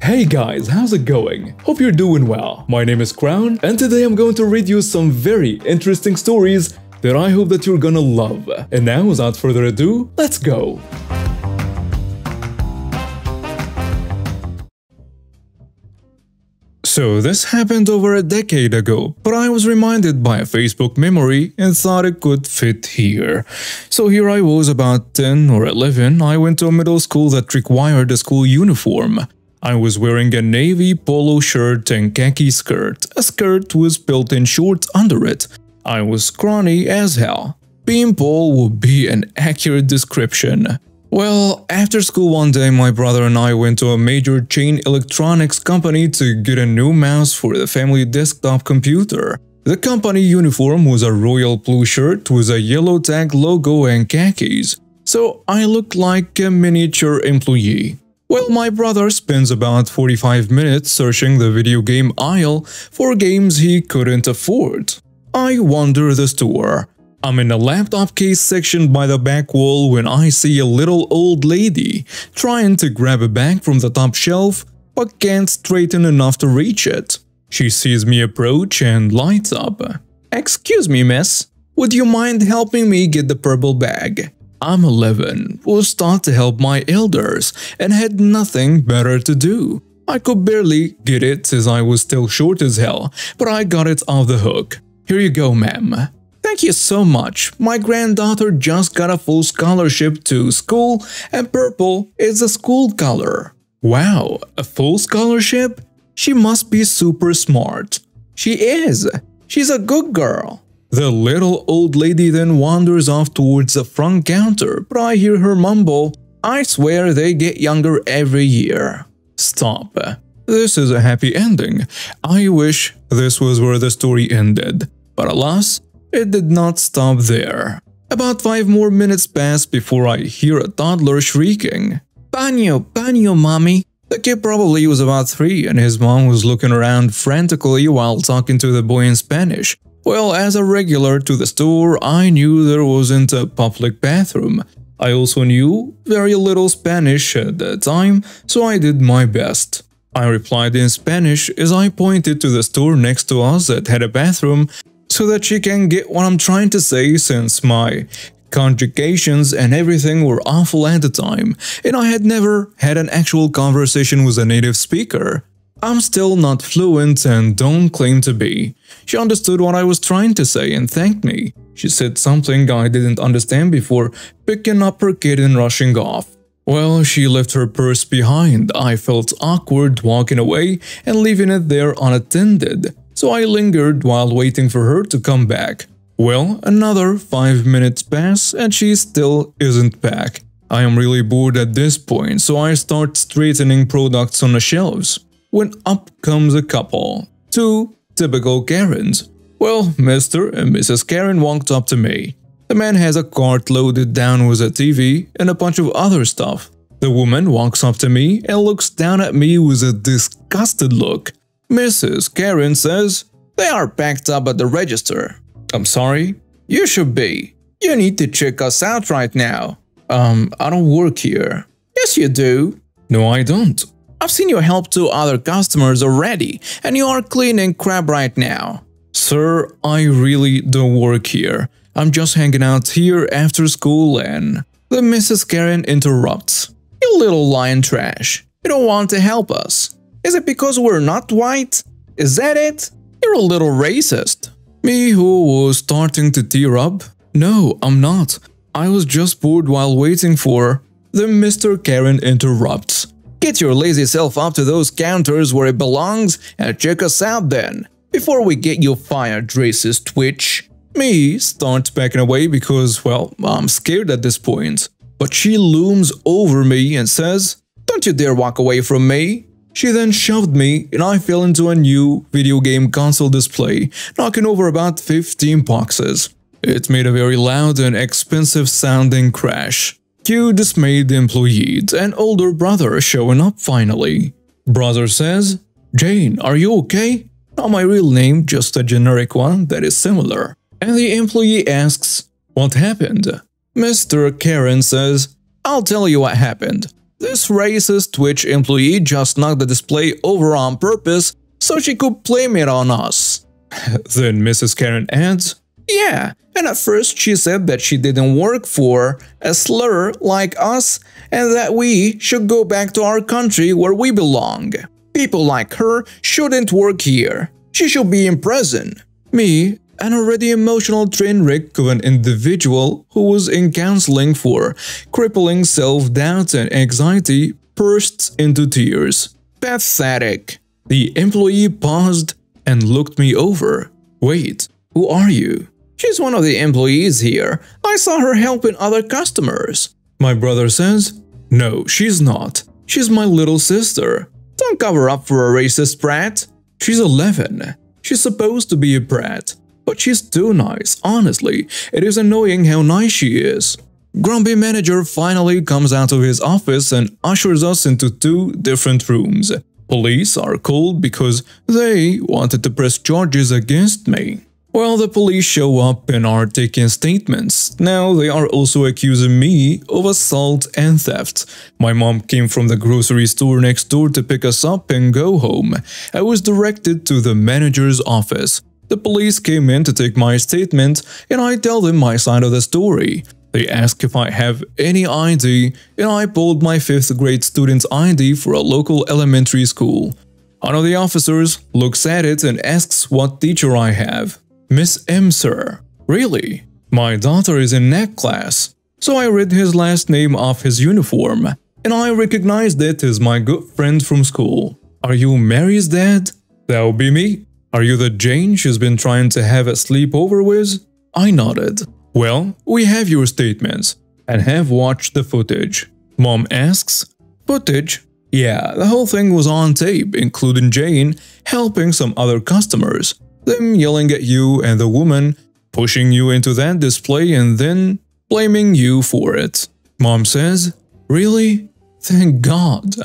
Hey guys, how's it going? Hope you're doing well. My name is Crown, and today I'm going to read you some very interesting stories that I hope that you're gonna love. And now, without further ado, let's go! So this happened over a decade ago, but I was reminded by a Facebook memory and thought it could fit here. So here I was about 10 or 11, I went to a middle school that required a school uniform. I was wearing a navy polo shirt and khaki skirt. A skirt with built-in shorts under it. I was scrawny as hell. Beanpole would be an accurate description. Well, after school one day, my brother and I went to a major chain electronics company to get a new mouse for the family desktop computer. The company uniform was a royal blue shirt with a yellow tag logo and khakis, so I looked like a miniature employee. Well, my brother spends about 45 minutes searching the video game aisle for games he couldn't afford. I wander the store. I'm in the laptop case section by the back wall when I see a little old lady trying to grab a bag from the top shelf but can't straighten enough to reach it. She sees me approach and lights up. "Excuse me, miss. Would you mind helping me get the purple bag?" I'm 11, was taught to help my elders, and had nothing better to do. I could barely get it since I was still short as hell, but I got it off the hook. "Here you go, ma'am." "Thank you so much. My granddaughter just got a full scholarship to school, and purple is the school color." "Wow, a full scholarship? She must be super smart." "She is. She's a good girl." The little old lady then wanders off towards the front counter, but I hear her mumble, "I swear they get younger every year." Stop. This is a happy ending. I wish this was where the story ended. But alas, it did not stop there. About 5 more minutes pass before I hear a toddler shrieking, "Baño, baño, mommy." The kid probably was about 3 and his mom was looking around frantically while talking to the boy in Spanish. Well, as a regular to the store, I knew there wasn't a public bathroom. I also knew very little Spanish at the time, so I did my best. I replied in Spanish as I pointed to the store next to us that had a bathroom so that she can get what I'm trying to say, since my conjugations and everything were awful at the time, and I had never had an actual conversation with a native speaker. I'm still not fluent and don't claim to be. She understood what I was trying to say and thanked me. She said something I didn't understand before picking up her kid and rushing off. Well, she left her purse behind. I felt awkward walking away and leaving it there unattended, so I lingered while waiting for her to come back. Well, another 5 minutes pass and she still isn't back. I am really bored at this point, so I start straightening products on the shelves. When up comes a couple. 2 typical Karens. Well, Mr. and Mrs. Karen walked up to me. The man has a cart loaded down with a TV and a bunch of other stuff. The woman walks up to me and looks down at me with a disgusted look. Mrs. Karen says, "They are packed up at the register." "I'm sorry?" "You should be. You need to check us out right now." I don't work here." "Yes, you do." "No, I don't. I've seen you help 2 other customers already, and you are cleaning crap right now." "Sir, I really don't work here. I'm just hanging out here after school and…" The Mrs. Karen interrupts. "You little lying trash. You don't want to help us. Is it because we're not white? Is that it? You're a little racist." Me, who was starting to tear up. "No, I'm not. I was just bored while waiting for…" The Mr. Karen interrupts. "Get your lazy self up to those counters where it belongs and check us out then, before we get you fired, racist twitch." Me starts backing away because, well, I'm scared at this point. But she looms over me and says, "Don't you dare walk away from me." She then shoved me and I fell into a new video game console display, knocking over about 15 boxes. It made a very loud and expensive sounding crash. Cue dismayed employee and older brother showing up finally. Brother says, "Jane, are you okay?" Not my real name, just a generic one that is similar. And the employee asks, "What happened?" Mr. Karen says, "I'll tell you what happened. This racist Twitch employee just knocked the display over on purpose so she could blame it on us." Then Mrs. Karen adds, "Yeah, and at first she said that she didn't work for a slur like us and that we should go back to our country where we belong. People like her shouldn't work here. She should be in prison." Me, an already emotional train wreck of an individual who was in counseling for crippling self-doubt and anxiety, burst into tears. Pathetic. The employee paused and looked me over. "Wait, who are you?" "She's one of the employees here. I saw her helping other customers." My brother says, "No, she's not. She's my little sister." "Don't cover up for a racist brat." "She's 11. She's supposed to be a brat. But she's too nice, honestly. It is annoying how nice she is." Grumpy manager finally comes out of his office and ushers us into 2 different rooms. Police are called because they wanted to press charges against me. Well, the police show up and are taking statements. Now they are also accusing me of assault and theft. My mom came from the grocery store next door to pick us up and go home. I was directed to the manager's office. The police came in to take my statement and I tell them my side of the story. They ask if I have any ID and I pulled my 5th grade student's ID for a local elementary school. One of the officers looks at it and asks what teacher I have. "Miss M, sir." "Really? My daughter is in that class." So I read his last name off his uniform and I recognized it as my good friend from school. "Are you Mary's dad?" "That would be me." "Are you the Jane she's been trying to have a sleepover with?" I nodded. "Well, we have your statements and have watched the footage." Mom asks, "Footage?" "Yeah, the whole thing was on tape, including Jane helping some other customers, them yelling at you and the woman pushing you into that display and then blaming you for it." Mom says, "Really? Thank God.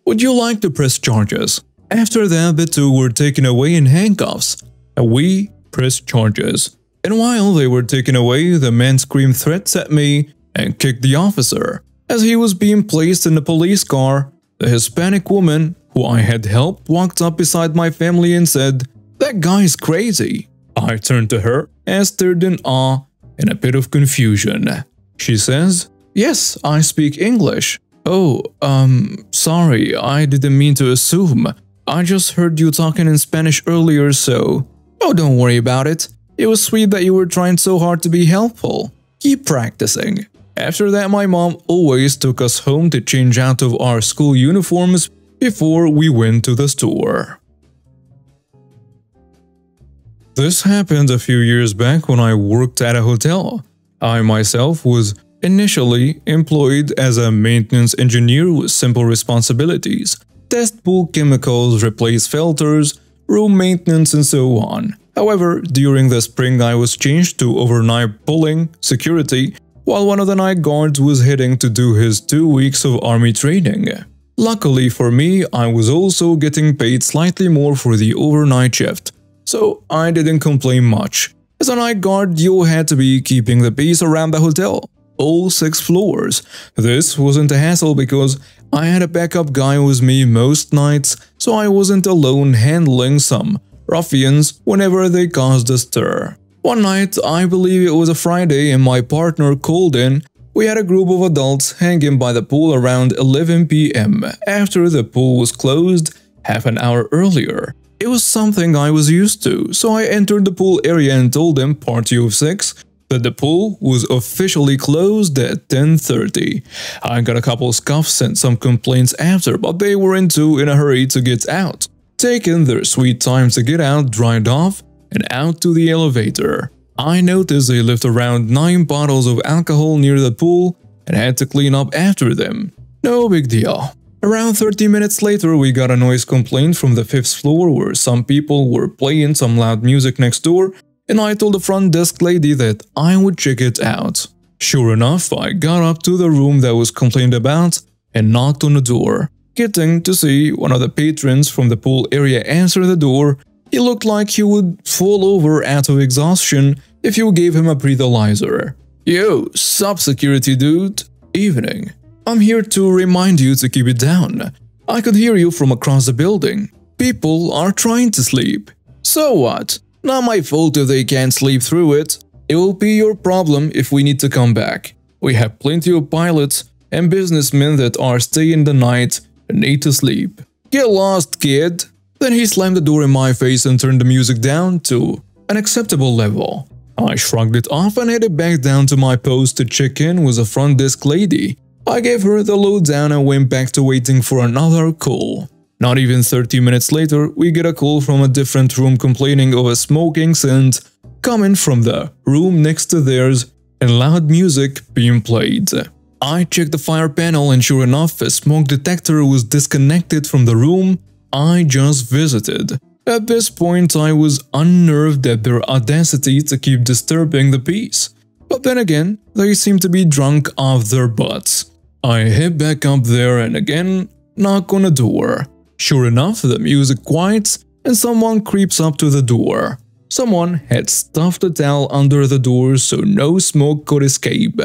Would you like to press charges?" After that, the 2 were taken away in handcuffs, and we pressed charges. And while they were taken away, the man screamed threats at me and kicked the officer. As he was being placed in the police car, the Hispanic woman, who I had helped, walked up beside my family and said, "That guy's crazy." I turned to her and stared in awe and a bit of confusion. She says, "Yes, I speak English." "Oh, sorry, I didn't mean to assume. I just heard you talking in Spanish earlier, so..." "Oh, don't worry about it. It was sweet that you were trying so hard to be helpful. Keep practicing." After that, my mom always took us home to change out of our school uniforms before we went to the store. This happened a few years back when I worked at a hotel. I myself was initially employed as a maintenance engineer with simple responsibilities: test pool chemicals, replace filters, room maintenance, and so on. However, during the spring I was changed to overnight pulling security while one of the night guards was heading to do his 2 weeks of army training. Luckily for me, I was also getting paid slightly more for the overnight shift, so I didn't complain much. As a night guard, you had to be keeping the peace around the hotel, all 6 floors. This wasn't a hassle because I had a backup guy with me most nights, so I wasn't alone handling some ruffians whenever they caused a stir. One night, I believe it was a Friday, and my partner called in. We had a group of adults hanging by the pool around 11 p.m. after the pool was closed half an hour earlier. It was something I was used to, so I entered the pool area and told them, party of 6, that the pool was officially closed at 10:30. I got a couple scuffs and some complaints after, but they weren't in a hurry to get out. Taking their sweet time to get out, dried off, and out to the elevator. I noticed they left around 9 bottles of alcohol near the pool and had to clean up after them. No big deal. Around 30 minutes later, we got a noise complaint from the 5th floor where some people were playing some loud music next door, and I told the front desk lady that I would check it out. Sure enough, I got up to the room that was complained about and knocked on the door. Getting to see one of the patrons from the pool area answer the door, he looked like he would fall over out of exhaustion if you gave him a breathalyzer. "Yo, sup security dude?" "Evening." I'm here to remind you to keep it down. I could hear you from across the building. People are trying to sleep. So what? Not my fault if they can't sleep through it. It will be your problem if we need to come back. We have plenty of pilots and businessmen that are staying the night and need to sleep. Get lost, kid. Then he slammed the door in my face and turned the music down to an acceptable level. I shrugged it off and headed back down to my post to check in with the front desk lady. I gave her the lowdown and went back to waiting for another call. Not even 30 minutes later, we get a call from a different room complaining of a smoking scent coming from the room next to theirs and loud music being played. I checked the fire panel and sure enough, a smoke detector was disconnected from the room I just visited. At this point, I was unnerved at their audacity to keep disturbing the peace. But then again, they seemed to be drunk off their butts. I head back up there and again knock on a door. Sure enough, the music quiets and someone creeps up to the door. Someone had stuffed a towel under the door so no smoke could escape.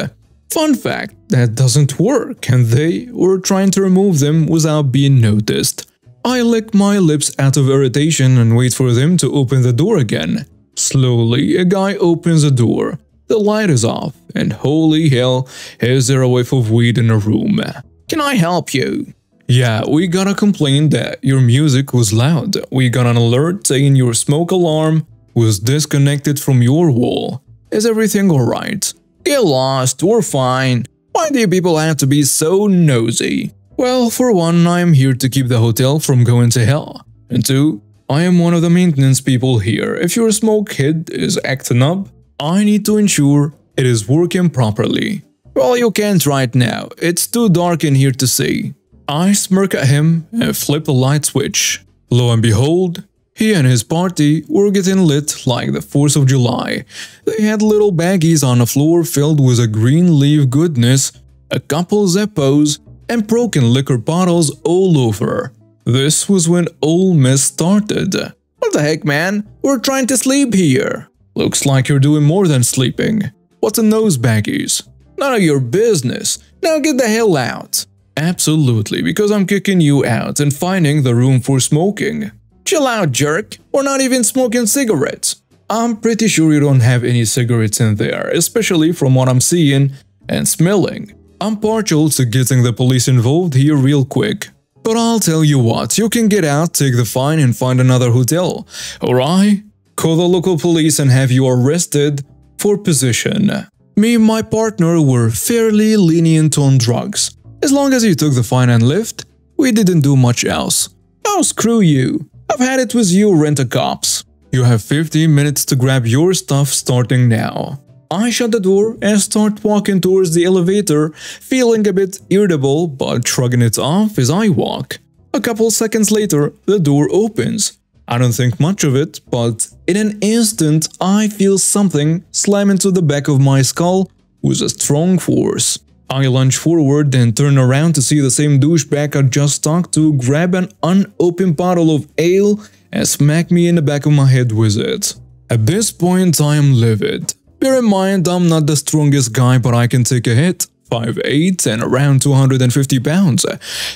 Fun fact, that doesn't work and they were trying to remove them without being noticed. I lick my lips out of irritation and wait for them to open the door again. Slowly, a guy opens the door. The light is off, and holy hell, is there a whiff of weed in the room. Can I help you? Yeah, we got a complaint that your music was loud. We got an alert saying your smoke alarm was disconnected from your wall. Is everything alright? Get lost, we're fine. Why do you people have to be so nosy? Well, for one, I am here to keep the hotel from going to hell. And two, I am one of the maintenance people here. If your smoke head is acting up, I need to ensure it is working properly. Well, you can't right now. It's too dark in here to see. I smirk at him and flip the light switch. Lo and behold, he and his party were getting lit like the 4th of July. They had little baggies on the floor filled with a green leaf goodness, a couple Zeppos, and broken liquor bottles all over. This was when all mess started. What the heck, man? We're trying to sleep here. Looks like you're doing more than sleeping. What's in those baggies? None of your business. Now get the hell out. Absolutely, because I'm kicking you out and finding the room for smoking. Chill out, jerk. We're not even smoking cigarettes. I'm pretty sure you don't have any cigarettes in there, especially from what I'm seeing and smelling. I'm partial to getting the police involved here real quick. But I'll tell you what, you can get out, take the fine and find another hotel. Or I call the local police and have you arrested for possession. Me and my partner were fairly lenient on drugs. As long as you took the fine and left, we didn't do much else. Oh, screw you. I've had it with you rent-a-cops. You have 15 minutes to grab your stuff starting now. I shut the door and start walking towards the elevator, feeling a bit irritable but shrugging it off as I walk. A couple seconds later, the door opens. I don't think much of it, but in an instant I feel something slam into the back of my skull with a strong force. I lunge forward and turn around to see the same douchebag I just talked to grab an unopened bottle of ale and smack me in the back of my head with it. At this point I am livid. Bear in mind I'm not the strongest guy, but I can take a hit. 5'8" and around 250 pounds,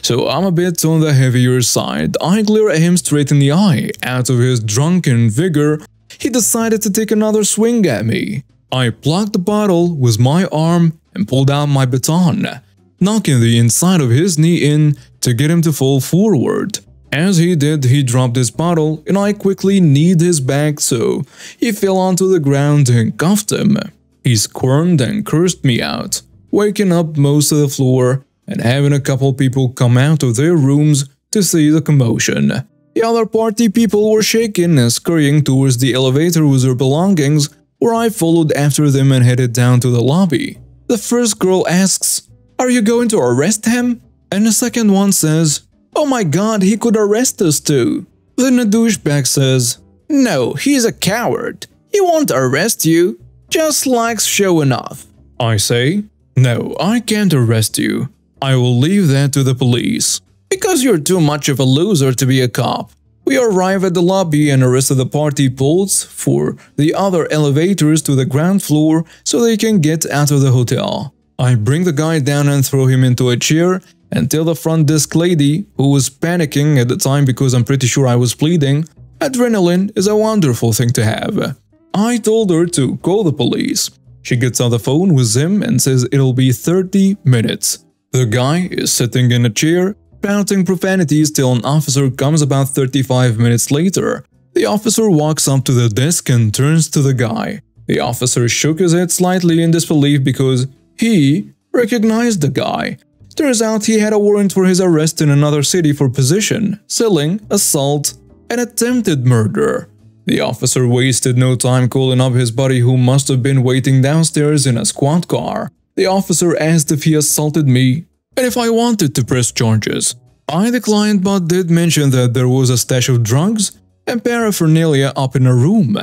so I'm a bit on the heavier side. I glare at him straight in the eye. Out of his drunken vigor, he decided to take another swing at me. I plucked the bottle with my arm and pulled out my baton, knocking the inside of his knee in to get him to fall forward. As he did, he dropped his bottle and I quickly kneed his back so he fell onto the ground and cuffed him. He squirmed and cursed me out, waking up most of the floor and having a couple people come out of their rooms to see the commotion. The other party people were shaking and scurrying towards the elevator with their belongings, where I followed after them and headed down to the lobby. The first girl asks, "Are you going to arrest him?" And the second one says, "Oh my god, he could arrest us too." Then the douchebag says, "No, he's a coward. He won't arrest you, just likes showing off." I say, "No, I can't arrest you. I will leave that to the police." Because you're too much of a loser to be a cop. We arrive at the lobby and the rest of the party pulls for the other elevators to the ground floor so they can get out of the hotel. I bring the guy down and throw him into a chair and tell the front desk lady, who was panicking at the time because I'm pretty sure I was bleeding, adrenaline is a wonderful thing to have. I told her to call the police. She gets on the phone with him and says it'll be 30 minutes. The guy is sitting in a chair, shouting profanities till an officer comes about 35 minutes later. The officer walks up to the desk and turns to the guy. The officer shook his head slightly in disbelief because he recognized the guy. Turns out he had a warrant for his arrest in another city for possession, selling, assault, and attempted murder. The officer wasted no time calling up his buddy who must have been waiting downstairs in a squad car. The officer asked if he assaulted me and if I wanted to press charges. I declined but did mention that there was a stash of drugs and paraphernalia up in a room.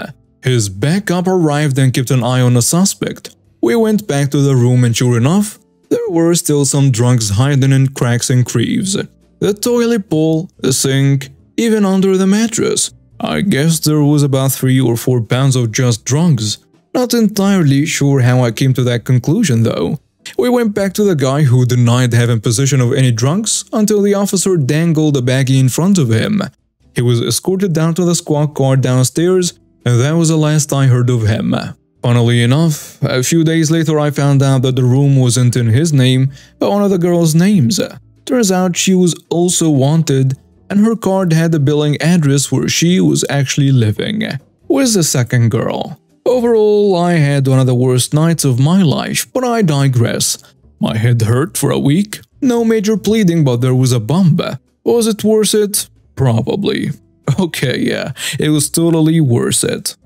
His backup arrived and kept an eye on the suspect. We went back to the room and sure enough, there were still some drugs hiding in cracks and creeves. The toilet bowl, the sink, even under the mattress. I guess there was about 3 or 4 pounds of just drugs. Not entirely sure how I came to that conclusion though. We went back to the guy who denied having possession of any drugs until the officer dangled a baggie in front of him. He was escorted down to the squad car downstairs and that was the last I heard of him. Funnily enough, a few days later I found out that the room wasn't in his name but one of the girl's names. Turns out she was also wanted and her card had the billing address where she was actually living, with the second girl. Overall, I had one of the worst nights of my life, but I digress. My head hurt for a week, no major bleeding but there was a bump. Was it worth it? Probably. Okay, yeah, it was totally worth it.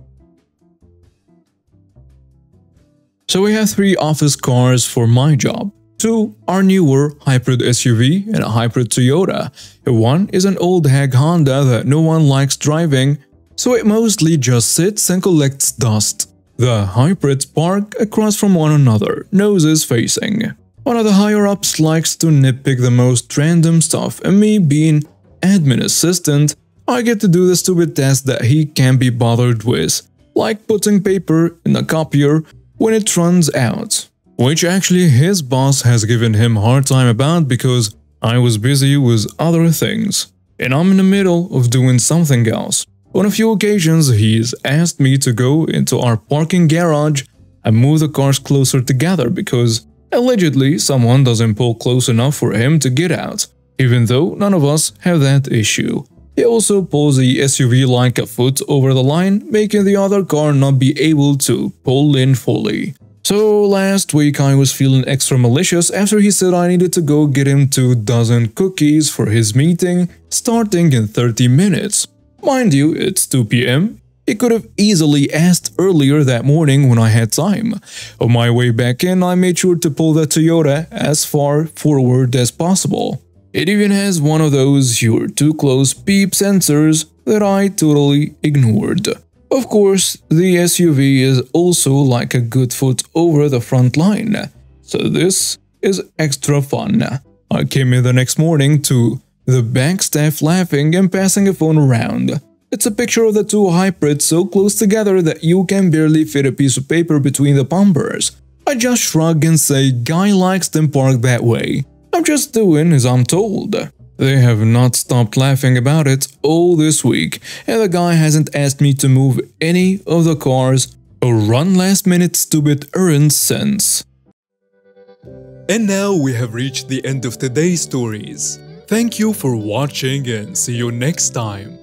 So we have 3 office cars for my job. 2 are newer hybrid SUV and a hybrid Toyota. One is an old hag Honda that no one likes driving, so it mostly just sits and collects dust. The hybrids park across from one another, noses facing. One of the higher-ups likes to nitpick the most random stuff and me being admin assistant, I get to do the stupid tasks that he can't be bothered with, like putting paper in the copier when it runs out. Which actually his boss has given him a hard time about because I was busy with other things, and I'm in the middle of doing something else. On a few occasions, he's asked me to go into our parking garage and move the cars closer together because, allegedly, someone doesn't pull close enough for him to get out, even though none of us have that issue. He also pulls the SUV like a foot over the line, making the other car not be able to pull in fully. So last week I was feeling extra malicious after he said I needed to go get him 2 dozen cookies for his meeting starting in 30 minutes. Mind you, it's 2 p.m. He could have easily asked earlier that morning when I had time. On my way back in, I made sure to pull the Toyota as far forward as possible. It even has one of those "you're too close" beep sensors that I totally ignored. Of course, the SUV is also like a good foot over the front line, so this is extra fun. I came in the next morning to the bank staff laughing and passing a phone around. It's a picture of the 2 hybrids so close together that you can barely fit a piece of paper between the bumpers. I just shrug and say guy likes them parked that way. I'm just doing as I'm told. They have not stopped laughing about it all this week, and the guy hasn't asked me to move any of the cars or run last-minute stupid errands since. And now we have reached the end of today's stories. Thank you for watching and see you next time.